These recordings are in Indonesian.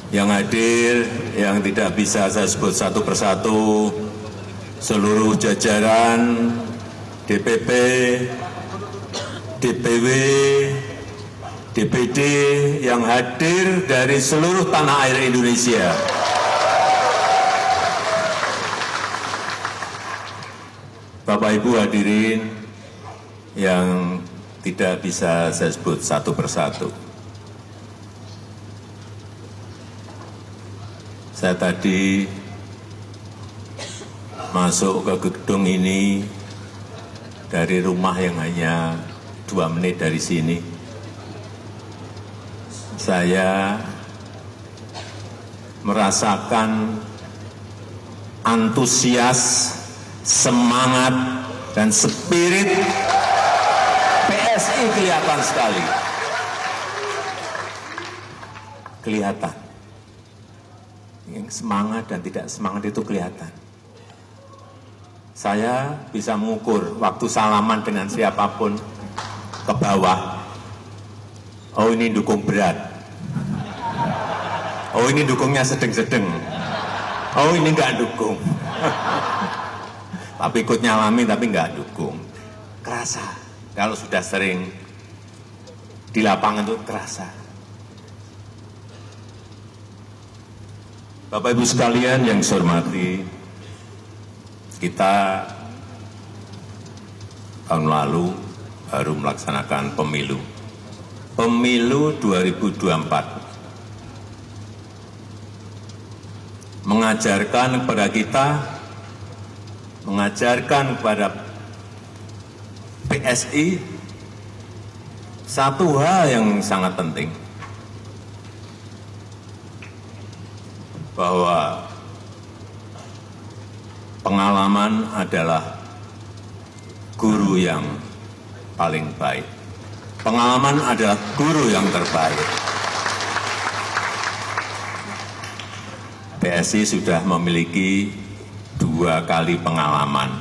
yang hadir, yang tidak bisa saya sebut satu persatu, seluruh jajaran DPP, DPW, DPD yang hadir dari seluruh tanah air Indonesia. Bapak Ibu hadirin yang tidak bisa saya sebut satu persatu. Saya tadi masuk ke gedung ini dari rumah yang hanya 2 menit dari sini. Saya merasakan antusias, semangat, dan spirit PSI kelihatan sekali. Kelihatan. Yang semangat dan tidak semangat itu kelihatan. Saya bisa mengukur waktu salaman dengan siapapun ke bawah. Oh, ini dukung berat. Oh, ini dukungnya sedeng-sedeng. Oh, ini enggak dukung. Tapi ikut nyalamin tapi enggak dukung. Kerasa. Kalau sudah sering di lapangan itu terasa. Bapak Ibu sekalian yang saya hormati, kita tahun lalu baru melaksanakan pemilu 2024. Mengajarkan kepada PSI satu hal yang sangat penting, bahwa pengalaman adalah guru yang paling baik. Pengalaman adalah guru yang terbaik. PSI sudah memiliki 2 kali pengalaman.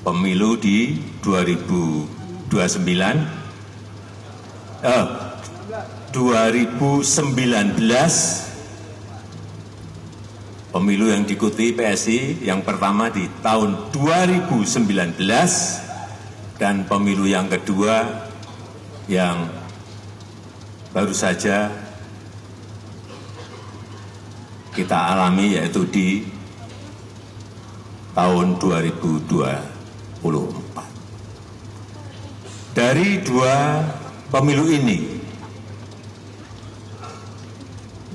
Pemilu di 2019, pemilu yang diikuti PSI yang pertama di tahun 2019 dan pemilu yang kedua yang baru saja kita alami yaitu di tahun 2024. Dari 2 pemilu ini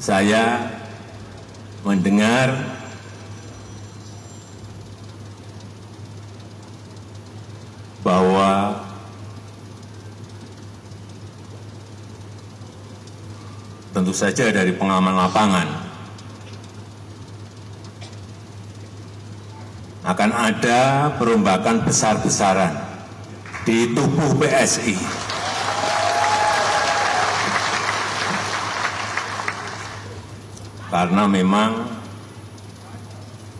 saya mendengar bahwa tentu saja dari pengalaman lapangan akan ada perombakan besar-besaran di tubuh PSI. Karena memang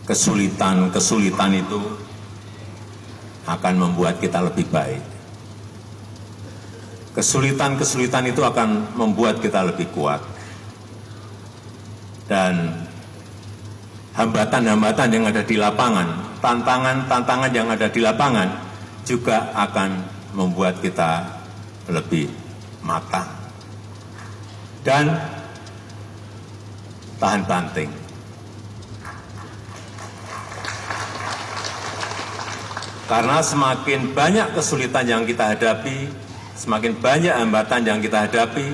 kesulitan itu akan membuat kita lebih baik. Kesulitan itu akan membuat kita lebih kuat. Dan hambatan-hambatan yang ada di lapangan, tantangan-tantangan yang ada di lapangan juga akan membuat kita lebih matang dan tahan banting. Karena semakin banyak kesulitan yang kita hadapi, semakin banyak hambatan yang kita hadapi,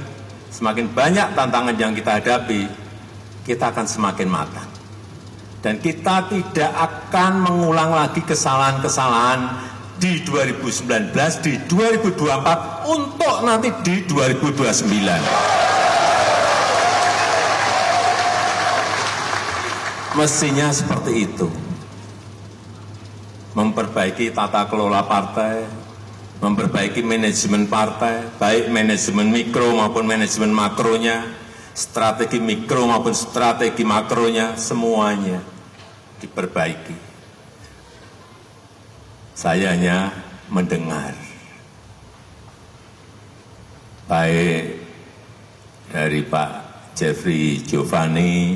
semakin banyak tantangan yang kita hadapi, kita akan semakin matang. Dan kita tidak akan mengulang lagi kesalahan-kesalahan di 2019, di 2024, untuk nanti di 2029. Mestinya seperti itu. Memperbaiki tata kelola partai, memperbaiki manajemen partai, baik manajemen mikro maupun manajemen makronya, strategi mikro maupun strategi makronya, semuanya diperbaiki. Saya hanya mendengar, baik dari Pak Jeffrey Giovanni,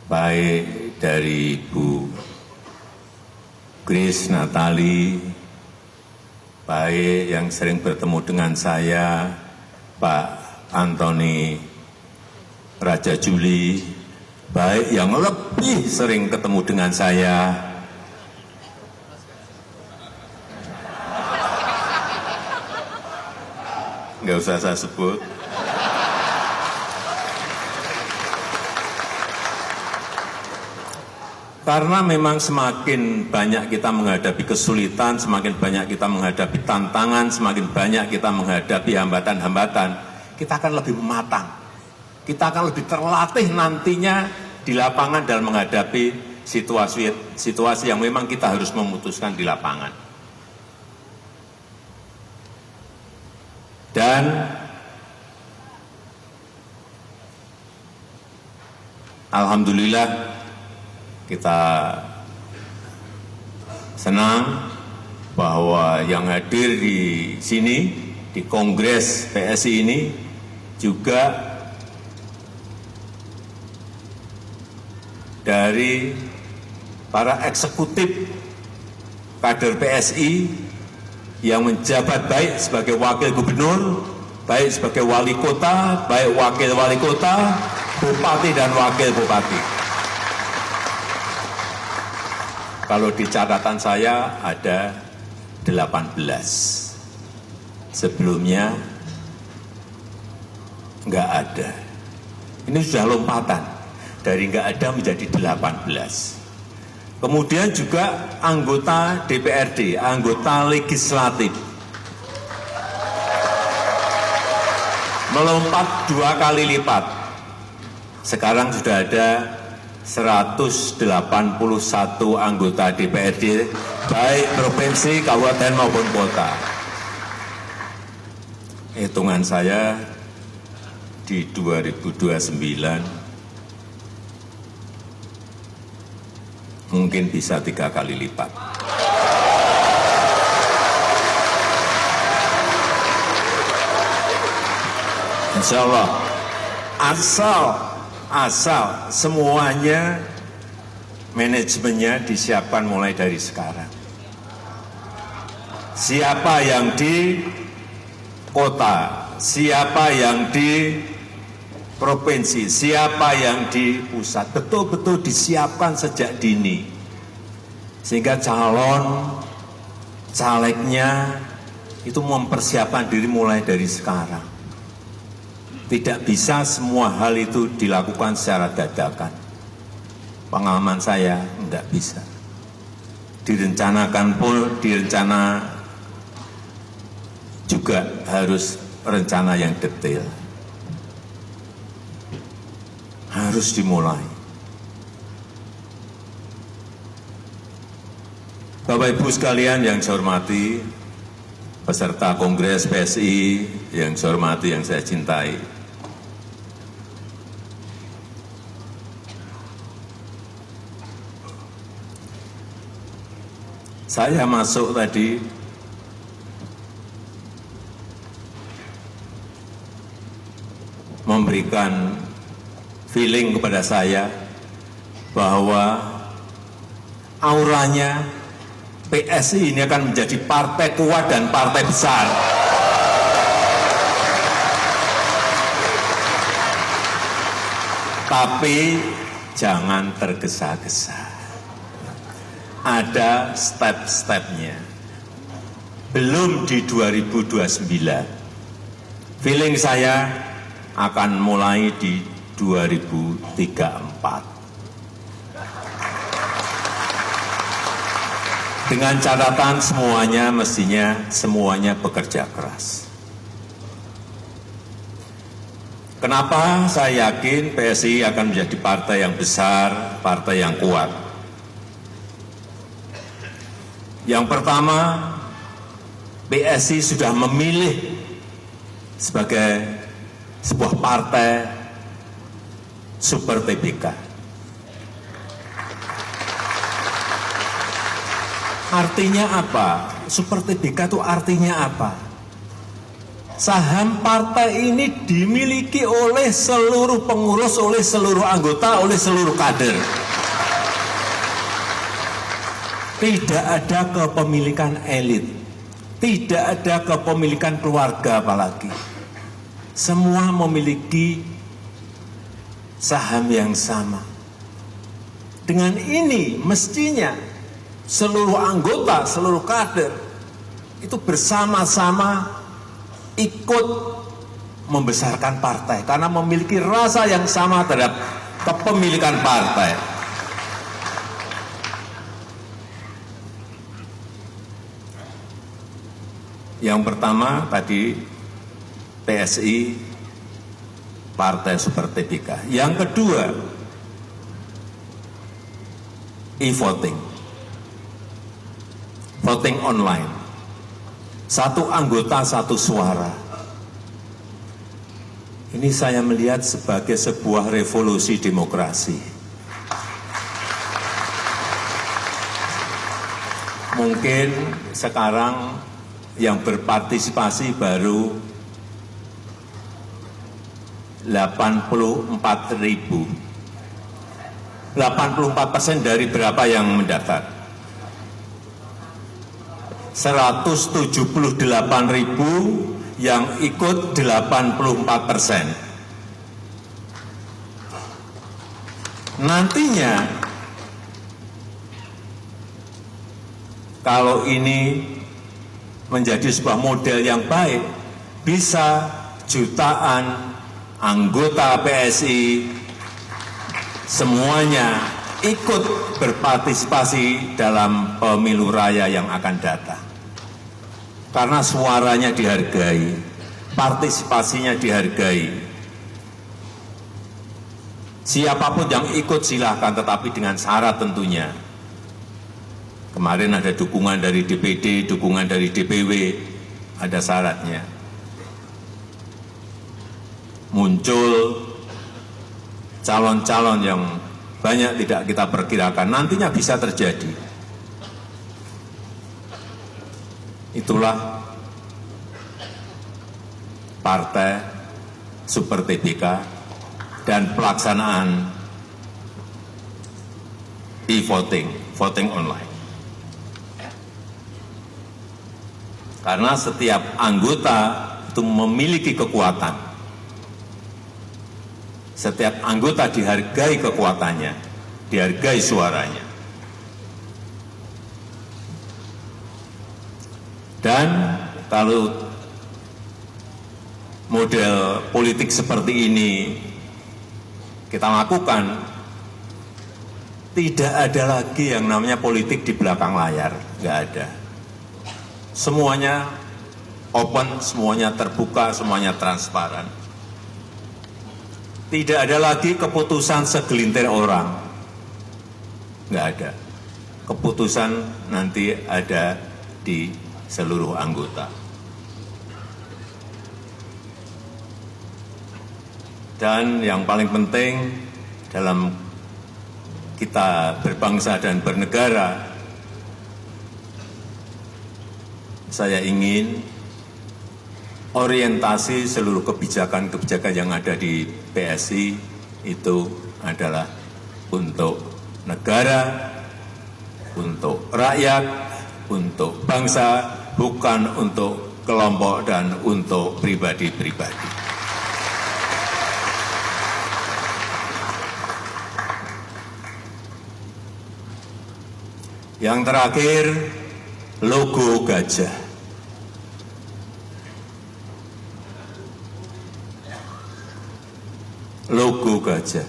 baik dari Bu Grace Natali, baik yang sering bertemu dengan saya, Pak Antoni Raja Juli, baik yang lebih sering ketemu dengan saya, nggak usah saya sebut. Karena memang semakin banyak kita menghadapi kesulitan, semakin banyak kita menghadapi tantangan, semakin banyak kita menghadapi hambatan-hambatan, kita akan lebih matang. Kita akan lebih terlatih nantinya di lapangan dalam menghadapi situasi yang memang kita harus memutuskan di lapangan. Dan alhamdulillah kita senang bahwa yang hadir di sini, di Kongres PSI ini juga dari para eksekutif kader PSI yang menjabat baik sebagai wakil gubernur, baik sebagai wali kota, baik wakil wali kota, bupati dan wakil bupati. Kalau di catatan saya ada 18. Sebelumnya nggak ada. Ini sudah lompatan. Dari nggak ada menjadi 18. Kemudian juga anggota DPRD, anggota legislatif. Melompat 2 kali lipat. Sekarang sudah ada 181 anggota DPRD, baik provinsi, kabupaten maupun kota. Hitungan saya di 2029 mungkin bisa 3 kali lipat. Insya Allah, asal semuanya manajemennya disiapkan mulai dari sekarang. Siapa yang di kota, siapa yang di provinsi, siapa yang di pusat, betul-betul disiapkan sejak dini. Sehingga calon calegnya itu mempersiapkan diri mulai dari sekarang. Tidak bisa semua hal itu dilakukan secara dadakan. Pengalaman saya enggak bisa. Direncanakan pun, direncana juga harus rencana yang detail. Harus dimulai. Bapak Ibu sekalian yang saya hormati, peserta Kongres PSI yang saya hormati, yang saya cintai. Saya masuk tadi memberikan feeling kepada saya bahwa auranya PSI ini akan menjadi partai kuat dan partai besar. Tapi jangan tergesa-gesa. Ada step-stepnya. Belum di 2029. Feeling saya akan mulai di 2034. Dengan catatan semuanya bekerja keras. Kenapa saya yakin PSI akan menjadi partai yang besar, partai yang kuat? Yang pertama, PSI sudah memilih sebagai sebuah partai super TBK. Artinya apa? Super TBK itu artinya apa? Saham partai ini dimiliki oleh seluruh pengurus, oleh seluruh anggota, oleh seluruh kader. Tidak ada kepemilikan elit, tidak ada kepemilikan keluarga apalagi. Semua memiliki saham yang sama. Dengan ini mestinya seluruh anggota, seluruh kader itu bersama-sama ikut membesarkan partai karena memiliki rasa yang sama terhadap kepemilikan partai. Yang pertama tadi PSI, Partai Super Tbk. Yang kedua, e-voting, voting online. Satu anggota, satu suara. Ini saya melihat sebagai sebuah revolusi demokrasi. Mungkin sekarang yang berpartisipasi baru 84.000. 84% dari berapa yang mendaftar? 178.000 yang ikut 84%. Nantinya kalau ini menjadi sebuah model yang baik, bisa jutaan anggota PSI semuanya ikut berpartisipasi dalam pemilu raya yang akan datang. Karena suaranya dihargai, partisipasinya dihargai. Siapapun yang ikut silahkan, tetapi dengan syarat tentunya. Kemarin ada dukungan dari DPD, dukungan dari DPW, ada syaratnya. Muncul calon-calon yang banyak tidak kita perkirakan, nantinya bisa terjadi. Itulah Partai Super Tbk dan pelaksanaan e-voting, voting online. Karena setiap anggota itu memiliki kekuatan. Setiap anggota dihargai kekuatannya, dihargai suaranya. Dan kalau model politik seperti ini kita lakukan, tidak ada lagi yang namanya politik di belakang layar, nggak ada. Semuanya open, semuanya terbuka, semuanya transparan. Tidak ada lagi keputusan segelintir orang. Nggak ada. Keputusan nanti ada di seluruh anggota. Dan yang paling penting dalam kita berbangsa dan bernegara, saya ingin orientasi seluruh kebijakan-kebijakan yang ada di PSI itu adalah untuk negara, untuk rakyat, untuk bangsa, bukan untuk kelompok dan untuk pribadi-pribadi. Yang terakhir, logo gajah. Logo gajah.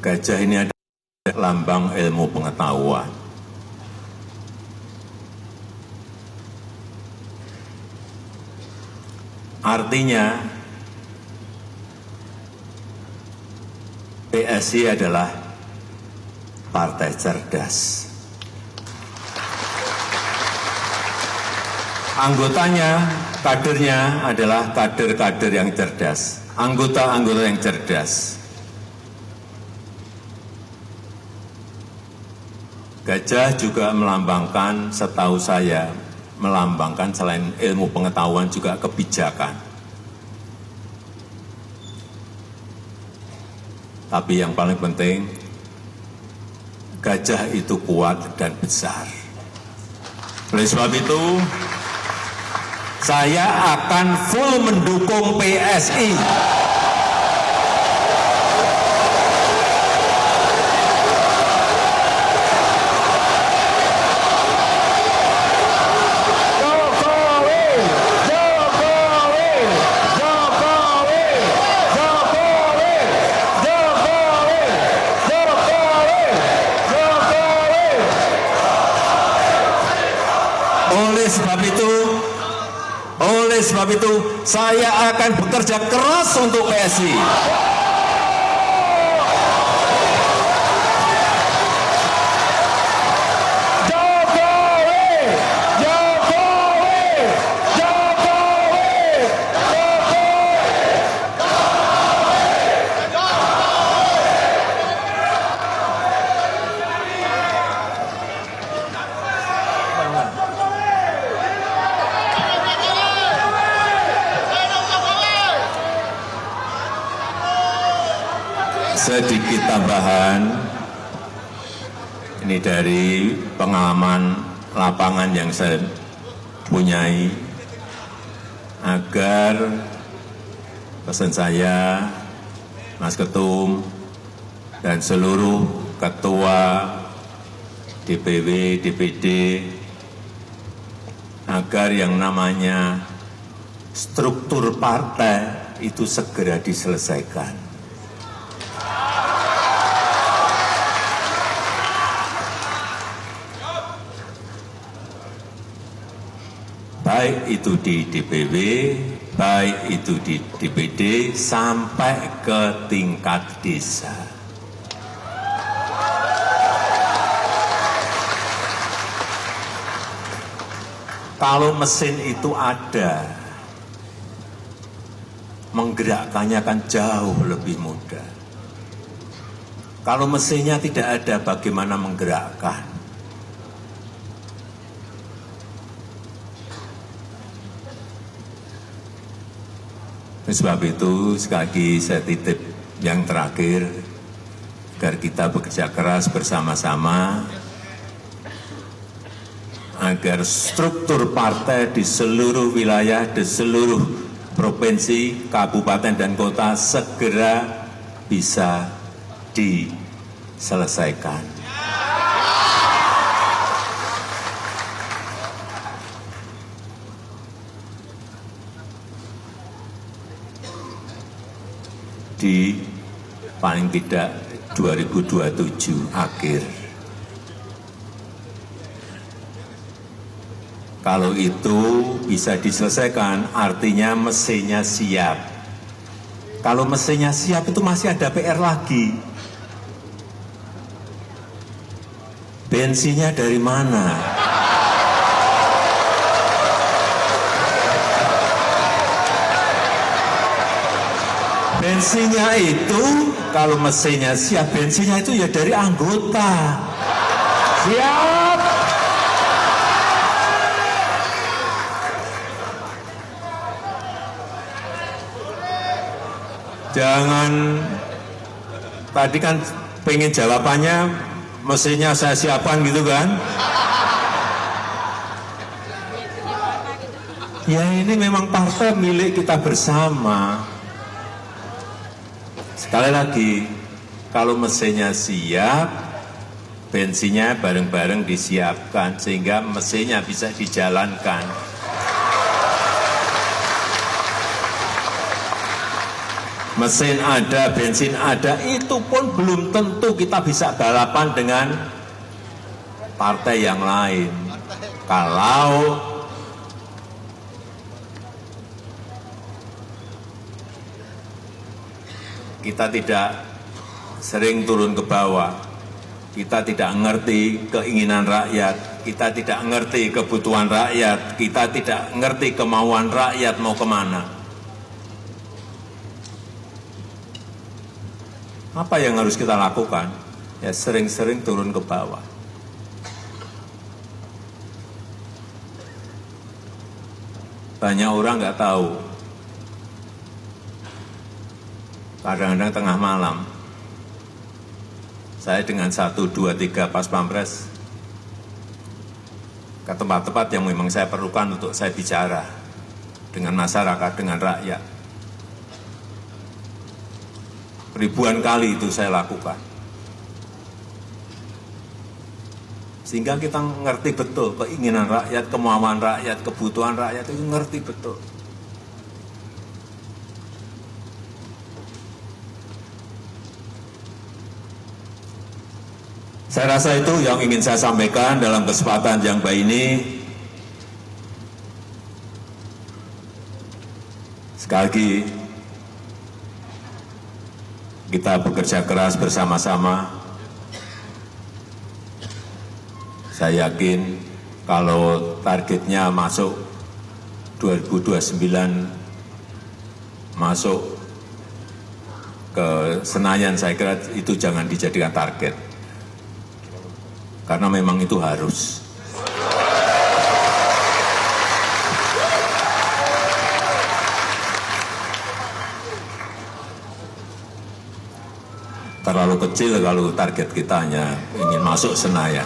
Gajah ini adalah lambang ilmu pengetahuan. Artinya, PSI adalah partai cerdas. Anggotanya, kadernya adalah kader-kader yang cerdas, anggota-anggota yang cerdas. Gajah juga melambangkan, setahu saya, melambangkan selain ilmu pengetahuan juga kebijakan. Tapi yang paling penting, gajah itu kuat dan besar. Oleh sebab itu, saya akan full mendukung PSI. Oleh sebab itu, saya akan bekerja keras untuk PSI. Sedikit tambahan, ini dari pengalaman lapangan yang saya punyai, agar pesan saya, Mas Ketum, dan seluruh ketua DPW, DPD, agar yang namanya struktur partai itu segera diselesaikan. Baik itu di DPW, baik itu di DPD, sampai ke tingkat desa. Kalau mesin itu ada, menggerakkannya akan jauh lebih mudah. Kalau mesinnya tidak ada, bagaimana menggerakkan? Sebab itu, sekali lagi saya titip yang terakhir, agar kita bekerja keras bersama-sama, agar struktur partai di seluruh wilayah, di seluruh provinsi, kabupaten, dan kota segera bisa diselesaikan. Di paling tidak 2027 akhir. Kalau itu bisa diselesaikan, artinya mesinnya siap. Kalau mesinnya siap itu masih ada PR lagi. Bensinnya dari mana? Bensinnya itu, kalau mesinnya siap, bensinnya itu ya dari anggota. Siap. Jangan, tadi kan pengen jawabannya, mesinnya saya siapkan gitu kan. Ya ini memang partai milik kita bersama. Sekali lagi, kalau mesinnya siap, bensinnya bareng-bareng disiapkan, sehingga mesinnya bisa dijalankan. Mesin ada, bensin ada, itu pun belum tentu kita bisa balapan dengan partai yang lain. Kalau kita tidak sering turun ke bawah, kita tidak mengerti keinginan rakyat, kita tidak mengerti kebutuhan rakyat, kita tidak mengerti kemauan rakyat mau kemana. Apa yang harus kita lakukan? Ya sering-sering turun ke bawah. banyak orang nggak tahu. Kadang-kadang tengah malam, saya dengan 1, 2, 3 pas pampres ke tempat-tempat yang memang saya perlukan untuk saya bicara dengan masyarakat, dengan rakyat. Ribuan kali itu saya lakukan. Sehingga kita ngerti betul keinginan rakyat, kemauan rakyat, kebutuhan rakyat itu ngerti betul. Saya rasa itu yang ingin saya sampaikan dalam kesempatan yang baik ini. Sekali lagi, kita bekerja keras bersama-sama. Saya yakin kalau targetnya masuk 2029, masuk ke Senayan, saya kira itu jangan dijadikan target. Karena memang itu harus. Terlalu kecil kalau target kita hanya ingin masuk Senayan.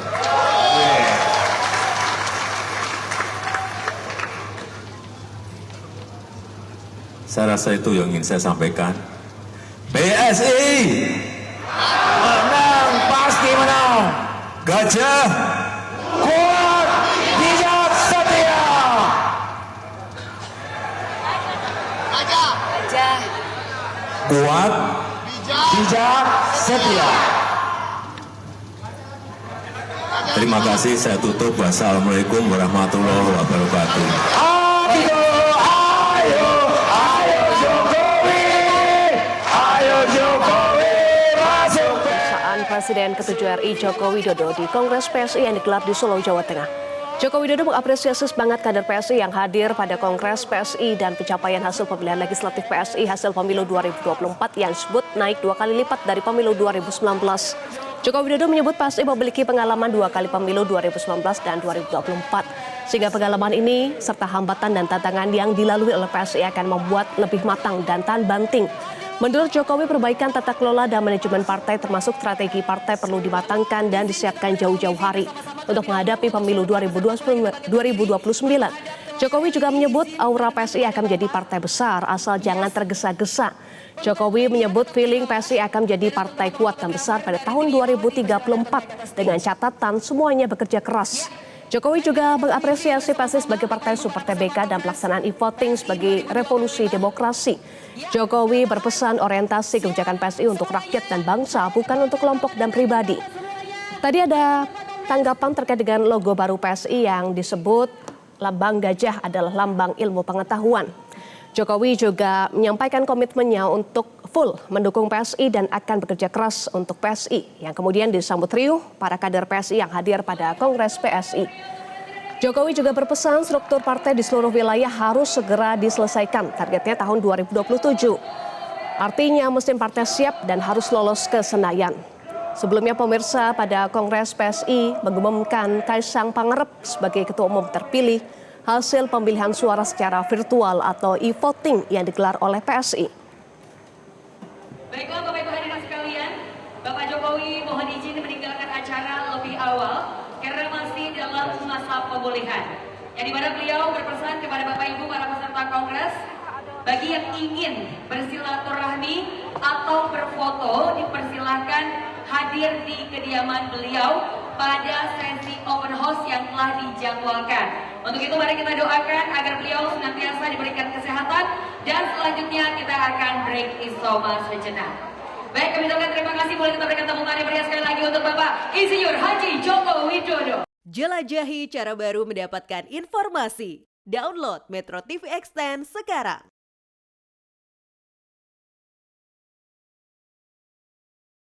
Saya rasa itu yang ingin saya sampaikan. PSI menang, pasti menang. Gajah kuat, bijak, setia. Gajah kuat, bijak, setia. Terima kasih, saya tutup. Wassalamualaikum warahmatullahi wabarakatuh. Presiden ke-7 RI Joko Widodo di Kongres PSI yang digelar di Solo, Jawa Tengah. Joko Widodo mengapresiasi semangat kader PSI yang hadir pada Kongres PSI dan pencapaian hasil pemilihan legislatif PSI hasil pemilu 2024 yang disebut naik 2 kali lipat dari pemilu 2019. Joko Widodo menyebut PSI memiliki pengalaman 2 kali pemilu 2019 dan 2024. Sehingga pengalaman ini serta hambatan dan tantangan yang dilalui oleh PSI akan membuat lebih matang dan tahan banting. Menurut Jokowi, perbaikan tata kelola dan manajemen partai termasuk strategi partai perlu dimatangkan dan disiapkan jauh-jauh hari untuk menghadapi pemilu 2029. Jokowi juga menyebut aura PSI akan menjadi partai besar asal jangan tergesa-gesa. Jokowi menyebut feeling PSI akan menjadi partai kuat dan besar pada tahun 2034 dengan catatan semuanya bekerja keras. Jokowi juga mengapresiasi PSI sebagai partai super TBK dan pelaksanaan e-voting sebagai revolusi demokrasi. Jokowi berpesan orientasi kebijakan PSI untuk rakyat dan bangsa, bukan untuk kelompok dan pribadi. Tadi ada tanggapan terkait dengan logo baru PSI yang disebut lambang gajah adalah lambang ilmu pengetahuan. Jokowi juga menyampaikan komitmennya untuk full mendukung PSI dan akan bekerja keras untuk PSI, yang kemudian disambut riuh para kader PSI yang hadir pada Kongres PSI. Jokowi juga berpesan struktur partai di seluruh wilayah harus segera diselesaikan, targetnya tahun 2027. Artinya mesin partai siap dan harus lolos ke Senayan. Sebelumnya pemirsa, pada Kongres PSI mengumumkan Kaisang Pangarep sebagai ketua umum terpilih hasil pemilihan suara secara virtual atau e-voting yang digelar oleh PSI. Baiklah Bapak Ibu hadirin sekalian, Bapak Jokowi mohon izin meninggalkan acara lebih awal karena masih dalam masa pemulihan. Yang dimana beliau berpesan kepada Bapak Ibu para peserta Kongres, bagi yang ingin bersilaturahmi atau berfoto dipersilahkan hadir di kediaman beliau pada sesi open house yang telah dijadwalkan. Untuk itu mari kita doakan agar beliau senantiasa diberikan kesehatan dan selanjutnya kita akan break isoma sejenak. Baik, kami ucapkan terima kasih. Boleh kita berikan tepuk tangan meriah sekali lagi untuk Bapak Insinyur Haji Joko Widodo. Jelajahi cara baru mendapatkan informasi. Download Metro TV Extend sekarang.